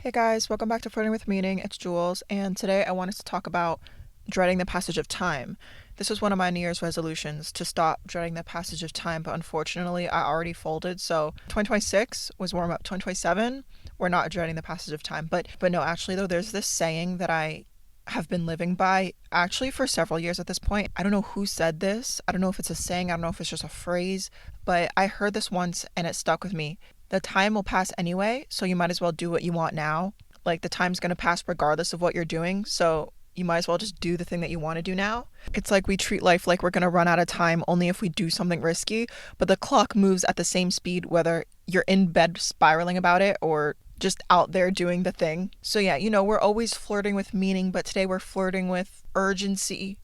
Hey guys, welcome back to Flirting with Meaning. It's Jules, and today I wanted to talk about dreading the passage of time. This was one of my New Year's resolutions to stop dreading the passage of time, but unfortunately I already folded. So 2026 was warm up. 2027, we're not dreading the passage of time. But no, actually though, there's this saying that I have been living by actually for several years at this point. I don't know who said this. I don't know if it's a saying, I don't know if it's just a phrase, but I heard this once and it stuck with me. The time will pass anyway, so you might as well do what you want now. Like the time's going to pass regardless of what you're doing, so you might as well just do the thing that you want to do now. It's like we treat life like we're going to run out of time only if we do something risky, but the clock moves at the same speed whether you're in bed spiraling about it or just out there doing the thing. So yeah, we're always flirting with meaning, but today we're flirting with urgency,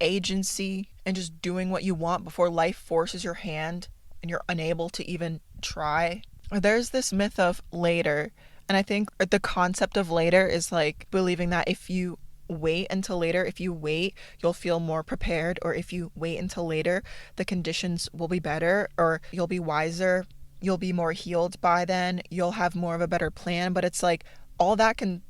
agency, and just doing what you want before life forces your hand and you're unable to even try. There's this myth of later, and I think the concept of later is like believing that if you wait until later, if you wait, you'll feel more prepared, or if you wait until later, the conditions will be better, or you'll be wiser, you'll be more healed by then, you'll have more of a better plan. But it's like all that can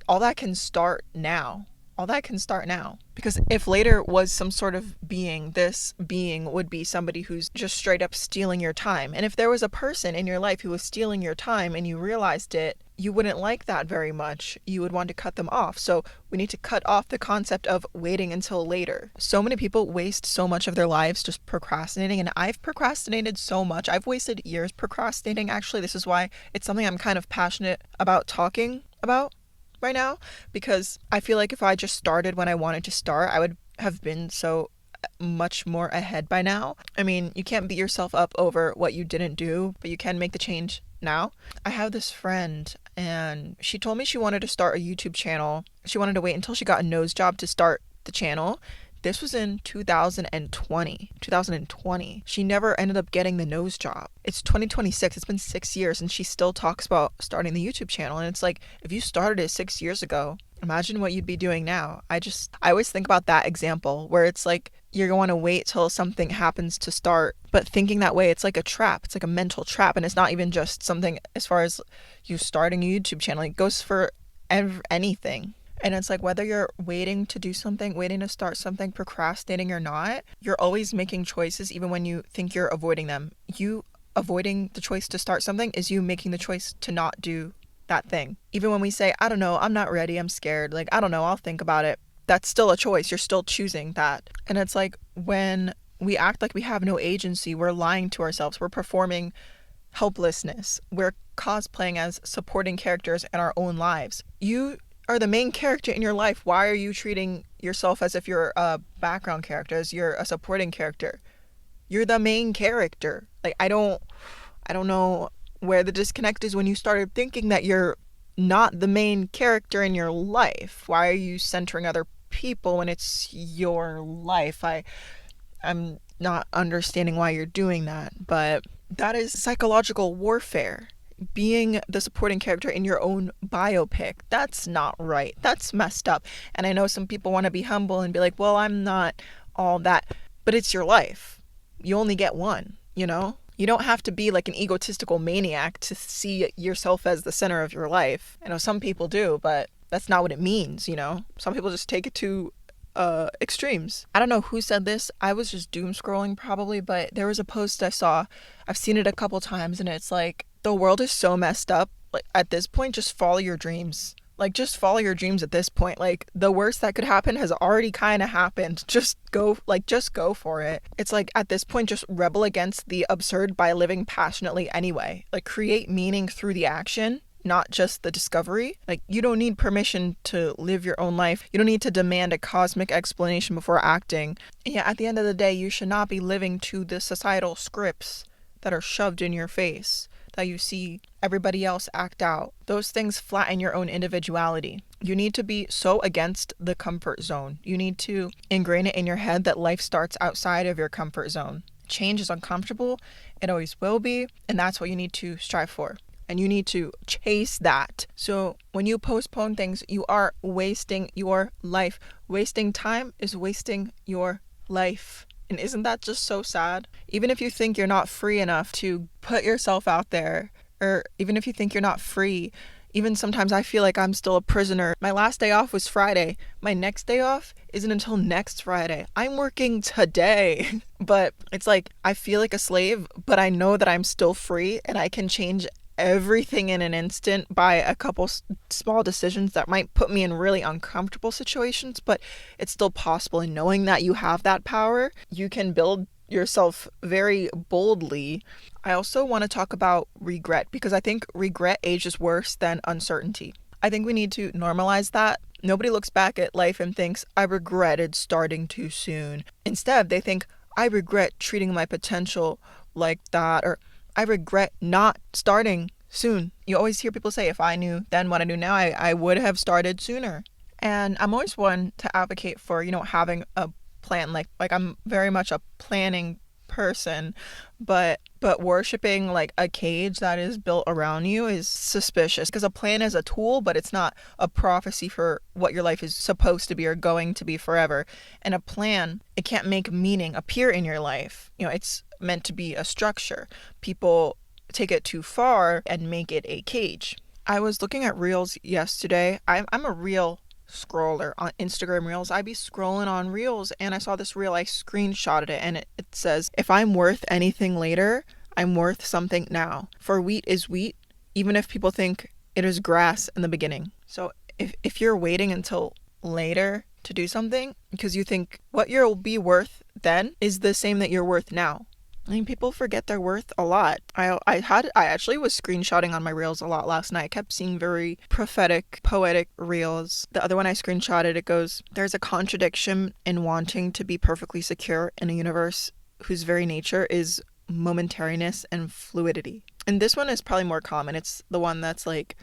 start now. All that can start now. Because if later was some sort of being, this being would be somebody who's just straight up stealing your time. And if there was a person in your life who was stealing your time and you realized it, you wouldn't like that very much. You would want to cut them off. So we need to cut off the concept of waiting until later. So many people waste so much of their lives just procrastinating, and I've procrastinated so much. I've wasted years procrastinating, actually. This is why it's something I'm kind of passionate about talking about right now, because I feel like if I just started when I wanted to start, I would have been so much more ahead by now. I mean, you can't beat yourself up over what you didn't do, but you can make the change now. I have this friend and she told me she wanted to start a YouTube channel. She wanted to wait until she got a nose job to start the channel. This was in 2020. She never ended up getting the nose job. It's 2026. It's been 6 years and she still talks about starting the YouTube channel. And it's like, if you started it 6 years ago, imagine what you'd be doing now. I always think about that example where it's like you're going to wait till something happens to start. But thinking that way, it's like a trap. It's like a mental trap. And it's not even just something as far as you starting a YouTube channel. It goes for anything. And it's like whether you're waiting to do something, waiting to start something, procrastinating or not, you're always making choices even when you think you're avoiding them. You avoiding the choice to start something is you making the choice to not do that thing. Even when we say, I don't know, I'm not ready, I'm scared, like, I don't know, I'll think about it. That's still a choice. You're still choosing that. And it's like when we act like we have no agency, we're lying to ourselves. We're performing helplessness. We're cosplaying as supporting characters in our own lives. You are the main character in your life. Why are you treating yourself as if you're a background character, as you're a supporting character? You're the main character. Like, I don't know where the disconnect is when you started thinking that you're not the main character in your life. Why are you centering other people when it's your life? I'm not understanding why you're doing that, but that is psychological warfare. Being the supporting character in your own biopic, that's not right. That's messed up. And I know some people want to be humble and be like, well, I'm not all that, but it's your life. You only get one, you know? You don't have to be like an egotistical maniac to see yourself as the center of your life. I know some people do, but that's not what it means, you know? Some people just take it to extremes. I don't know who said this. I was just doom scrolling probably, but there was a post I saw. I've seen it a couple times and it's like, the world is so messed up. Like at this point, just follow your dreams. Like just follow your dreams at this point. Like the worst that could happen has already kind of happened. Just go for it. It's like at this point, just rebel against the absurd by living passionately anyway. Like create meaning through the action, not just the discovery. Like you don't need permission to live your own life. You don't need to demand a cosmic explanation before acting. And yeah, at the end of the day, you should not be living to the societal scripts that are shoved in your face, that you see everybody else act out. Those things flatten your own individuality. You need to be so against the comfort zone. You need to ingrain it in your head that life starts outside of your comfort zone. Change is uncomfortable. It always will be. And that's what you need to strive for. And you need to chase that. So when you postpone things, you are wasting your life. Wasting time is wasting your life. And isn't that just so sad? Even if you think you're not free enough to put yourself out there, or even if you think you're not free, Even sometimes I feel like I'm still a prisoner. My last day off was Friday. My next day off isn't until next Friday. I'm working today. But it's like I feel like a slave, but I know that I'm still free and I can change everything in an instant by a couple small decisions that might put me in really uncomfortable situations, but it's still possible. And knowing that you have that power, you can build yourself very boldly. I also want to talk about regret because I think regret ages worse than uncertainty. I think we need to normalize that. Nobody looks back at life and thinks, I regretted starting too soon. Instead, they think, I regret treating my potential like that, or I regret not starting soon. You always hear people say, if I knew then what I knew now, I would have started sooner. And I'm always one to advocate for, having a plan. Like I'm very much a planning person, but worshiping like a cage that is built around you is suspicious because a plan is a tool, but it's not a prophecy for what your life is supposed to be or going to be forever. And a plan, it can't make meaning appear in your life. It's meant to be a structure. People take it too far and make it a cage. I was looking at reels yesterday. I'm a reel scroller on Instagram reels. I'd be scrolling on reels and I saw this reel. I screenshotted it and it says, if I'm worth anything later, I'm worth something now. For wheat is wheat, even if people think it is grass in the beginning. So if you're waiting until later to do something because you think what you'll be worth then is the same that you're worth now. I mean, people forget their worth a lot. I actually was screenshotting on my reels a lot last night. I kept seeing very prophetic, poetic reels. The other one I screenshotted, it goes, there's a contradiction in wanting to be perfectly secure in a universe whose very nature is momentariness and fluidity. And this one is probably more common. It's the one that's like,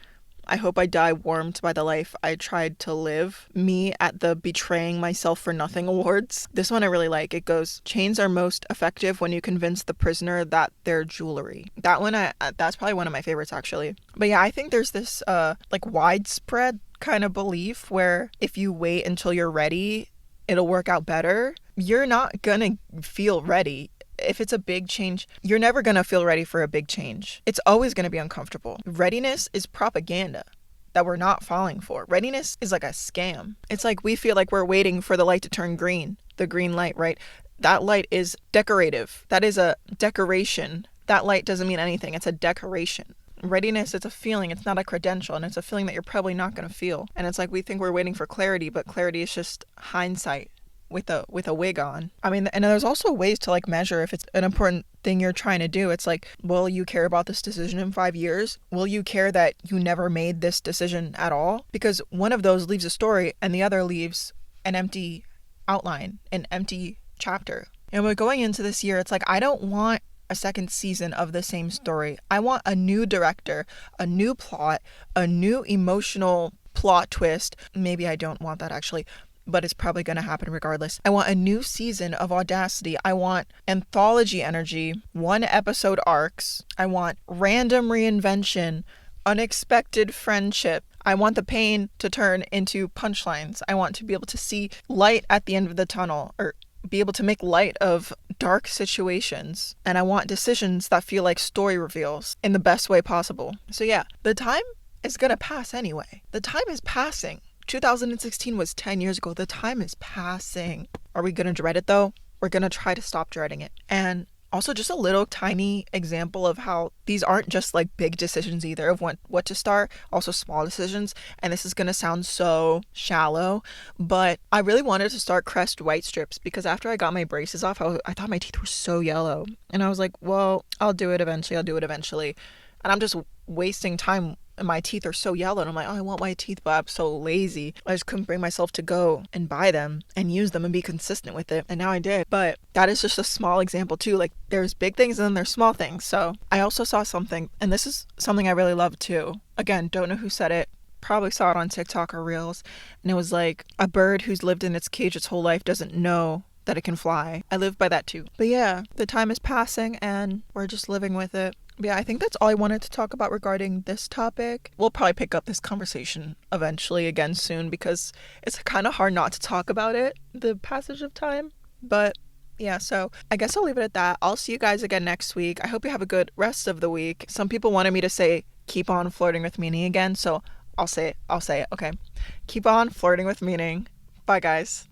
I hope I die warmed by the life I tried to live. Me at the betraying myself for nothing awards. This one I really like. It goes, chains are most effective when you convince the prisoner that they're jewelry. That one, that's probably one of my favorites actually. But yeah, I think there's this like widespread kind of belief where if you wait until you're ready, it'll work out better. You're not gonna feel ready. If it's a big change, you're never going to feel ready for a big change. It's always going to be uncomfortable. Readiness is propaganda that we're not falling for. Readiness is like a scam. It's like we feel like we're waiting for the light to turn green, the green light, right? That light is decorative. That is a decoration. That light doesn't mean anything. It's a decoration. Readiness, it's a feeling. It's not a credential, and it's a feeling that you're probably not going to feel. And it's like we think we're waiting for clarity, but clarity is just hindsight with a wig on. I mean, and there's also ways to like measure if it's an important thing you're trying to do. It's like, will you care about this decision in 5 years? Will you care that you never made this decision at all? Because one of those leaves a story and the other leaves an empty outline, an empty chapter. And we're going into this year, it's like, I don't want a second season of the same story. I want a new director, a new plot, a new emotional plot twist. Maybe I don't want that actually, but it's probably going to happen regardless. I want a new season of audacity. I want anthology energy, one episode arcs. I want random reinvention, unexpected friendship. I want the pain to turn into punchlines. I want to be able to see light at the end of the tunnel, or be able to make light of dark situations. And I want decisions that feel like story reveals in the best way possible. So yeah, the time is going to pass anyway. The time is passing. 2016 was 10 years ago. The time is passing. Are we going to dread it though? We're going to try to stop dreading it. And also just a little tiny example of how these aren't just like big decisions either of what to start, also small decisions. And this is going to sound so shallow, but I really wanted to start Crest white strips because after I got my braces off, I thought my teeth were so yellow. And I was like, well, I'll do it eventually. And I'm just wasting time. And my teeth are so yellow. And I'm like, oh, I want white teeth, but I'm so lazy. I just couldn't bring myself to go and buy them and use them and be consistent with it. And now I did. But that is just a small example too. Like there's big things and then there's small things. So I also saw something, and this is something I really love too. Again, don't know who said it. Probably saw it on TikTok or Reels. And it was like, a bird who's lived in its cage its whole life doesn't know that it can fly. I live by that too. But yeah, the time is passing and we're just living with it. Yeah, I think that's all I wanted to talk about regarding this topic. We'll probably pick up this conversation eventually again soon because it's kind of hard not to talk about it, the passage of time. But yeah, so I guess I'll leave it at that. I'll see you guys again next week. I hope you have a good rest of the week. Some people wanted me to say keep on flirting with meaning again. So I'll say it. Okay. Keep on flirting with meaning. Bye, guys.